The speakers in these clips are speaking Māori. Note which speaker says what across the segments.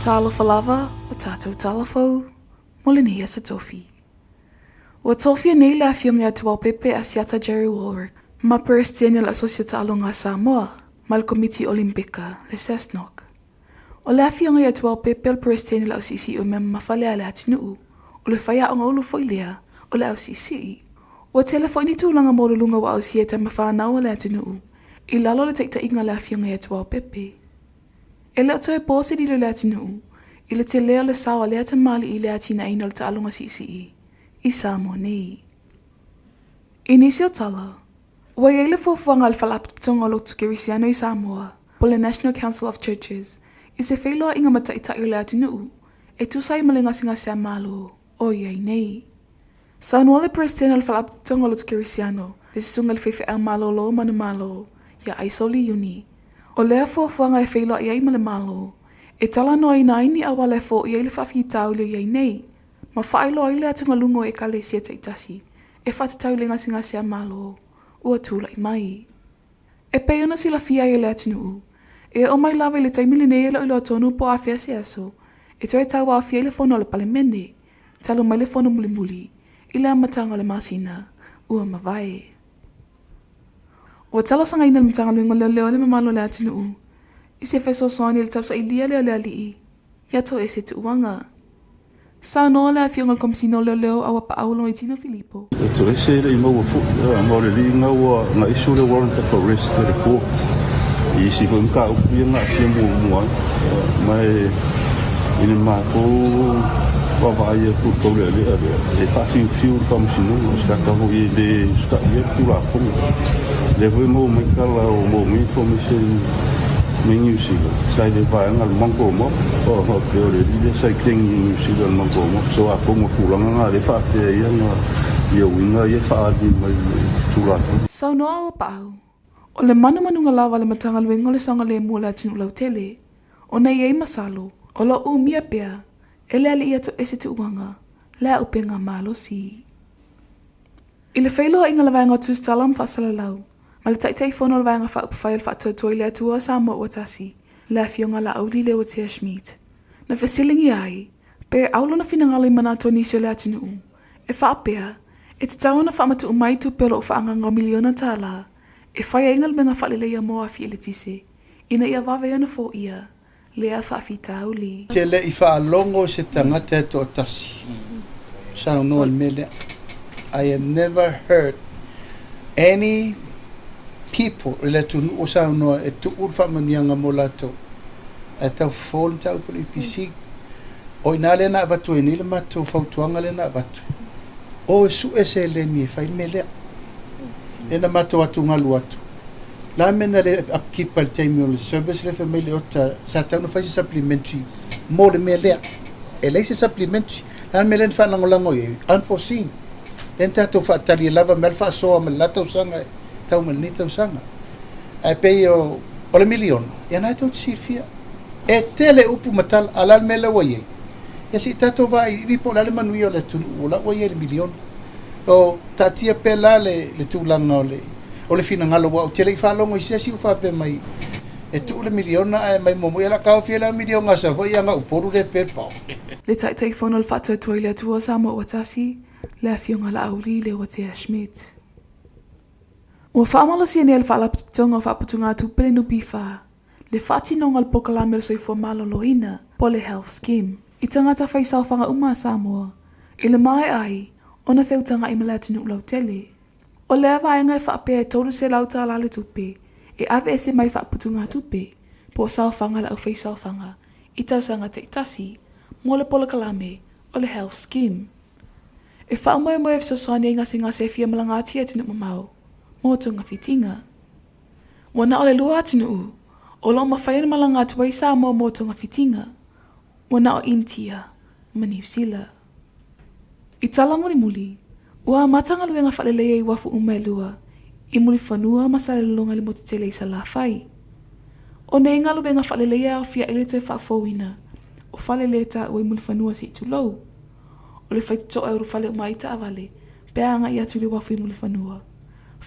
Speaker 1: Tala falava, o tātou tala fou, mole ni Aso Tofi. Ua tofi nei le afiong ia tuau pepe asiata Jerry Walworth, ma Palestinian Associate alonga Samoa, ma le Komiti Olimpika, le Sesnok. O le afiong ia tuau pepe le Palestinian au sisi o mem mafale ale atinuu, o le whaia o ngaulu foilea, o le au sisi. Ua tele fo ini tūlanga mōrulunga wa au sieta mawhanau ale atinuu, I lalo le teita inga le afiong ia tuau pepe. E leo toe pōse di le atinuu, I le te leo le sawa lea te mali I le atina ina le ta alonga sisi I Samoa nei. I nisi o tala, ua iei le fuafuanga le whalapatonga o lotu kerisiano I Samoa, po le National Council of Churches, I se whailoa inga mataitai o le atinuu, e tusai malingasinga sea malo, o iei nei. Saunua le presidente le whalapatonga o lotu kerisiano, le sisunga le whewhi au malo lo manu malo, ia aisoli uni, o lea fuafuanga e whailoa iei male malo, e tala noa ina ini awa le fo iei le whawhi tau le iei nei, ma whailo i le atunga lungo e kale sia taitasi, e whatatau le ngasinga sea malo, ua tūla I mai. E peiona sila fia I le atunuu, e o mai lawe le taimili nei le ulo tonu po a fia se aso, e toi tau a fia le fono le palemene, talo mai le fono muli muli, I le amatanga le masina, ua mawai. Ua tala sanga ina le matanga luingo leo le mamalo le atunuu, I se feso soani le tapsa I lia leo le alii, iato e se tu uanga. Sa noa le afionga le komisino leo awa pa aulo I Tino Filipo.
Speaker 2: E to ese le ima ua fu, ma le linga ua nga isu le warrant of arrest le report. I si fu mka upi nga afia mua mai ina mako wawai e puto le e whawhi fiu whamusino, skaka hui le skaka ia kura funga. Le hui mo mikala o mo mi formation New Zealand. Sai de vai ngal mangko mo o ke ore di sai king New Zealand mangko mo so a pongo kulanga nga le fa te ia nga ia winga ia fa di mai tula.
Speaker 1: So no au pau. O le manu ngalawa le matanga luengo le sanga le mua la tinu lau tele. O nei ei masalo. O lo u mia pea. Ele ali ia to ese tu uanga. Lea upenga malo si. I le whailoa inga la vaenga tu stalam fasala lau. Ma le taitai fono le vaenga wha upawhai le whaatoa le atua Samoa ua tasi, le afionga la auli le watia Schmidt. Na whasilingi ai, pe aulo na finangalo I manato nisio le atinuu. E whaapea, e te tau na whaamatu umai tu pelo o whaanganga o miliona tala, e whaia inga le menga whalele ia moa fi ele tise, ina ia wawe ana fo ia, le a whaafita auli.
Speaker 3: Te le I whaalongo se tangata to tasi. Sao noa mele. I have never heard any people le tu no sa no e tu urfa manianga molato e tau fol tau poli pisi o inale na vatu ni le mato fautuanga le na vatu o su ese le mi fai mele e na mato atu ngalu atu la mena le upkeep al time service le family ota sa tau no fai supplementary mo le mele e le supplementary la mele fa langolango e unforeseen lenta to fa tali lava mel fa so ma la tau sanga tau malnita usanga. E pei o le milion. E nai tau tisi fia. E tele upu matal alal mele waye. E si tato vai vipo lale manui o le tunu ula waye le milion. O tatia pe la le tūlanga o le fina ngalo wa o tele I whalongo I sesi ufa pe mai. E tu le milion na e mai momo e la kao fia la milion ngasa fo ia nga uporu le pe pao.
Speaker 1: Le taitai fono le whaatoa toi le atua Samoa ua tasi, le afionga la auli le watia Schmidt. Ua whaamala sia nea le whaalapatonga o whaapatunga atu pele nupi wha. Le whaatinonga le pokalame le soifua malolo ina, po le health scheme. I tangata whaisawhanga uma Samoa. I le mai ai, ona whiutanga I malea tinu lau tele. O lea vaenga e whaapea e tolu se lauta ala le tupe, e ave ese mai whaapatunga tupe, po sawhanga la au whaisawhanga, I tausanga te itasi, mo le pokalame o le health scheme. E whaamoe moe fsosani e ngasi ngasi e fia malangati e tinu mamau. Motonga fitinga. Wana ole lua atinuu, o lo mawhaina malanga atuai Samoa motonga fitinga. Wana o Intia, ma New Zealand. I tala muli, ua matanga luenga whalelea I wafu ume lua, I muli whanua masalelonga li motutele I salafai. O ne inga luenga whalelea o fia ele toi whaafowina, o whaleleta ua I muli whanua si tulou. O le whaituto euro whale umaita avale, peanga I atu le wafu I muli whanua.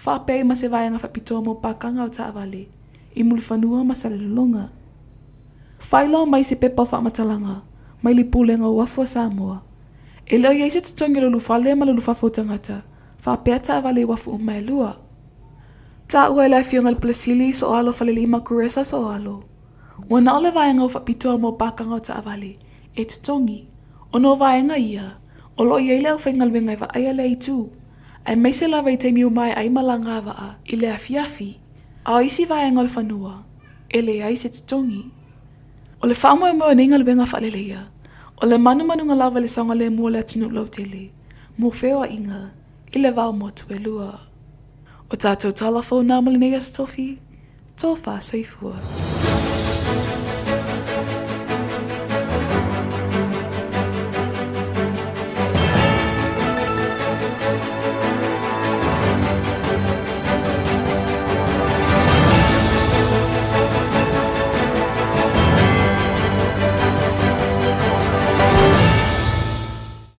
Speaker 1: Whapei ma se vaianga whapitoa mo pakanga o taawale, I muli whanua ma salelolonga. Whaila mai se pepa whamatalanga, mai li pulenga wafua Samoa. E leo iei se tutongi lulu whale ma lulu whafo tangata, whapeata awale wafu umai lua. Ta ua ila fionga plasili so alo whaleli ima kuresa so alo. Wana ole vaenga ufa pitoa mo bakanga o ta awale, e tutongi. Ono vaenga ia, olo iei leo whaingal wengai wa aya lei tu. Ai meise lawa i teimi umai ai malanga waa, ile a fiafi. A isi vaenga ole whanua, ele ai se tutongi. Ole whamoe moe ningal wenga whaleleia. Ole manu ngalawa le songa le mua le atunu lau tele. Mo whewa inga, ile vau mo tuelua. O tātou tala fou nā Aso Tofi, tō wha soifua.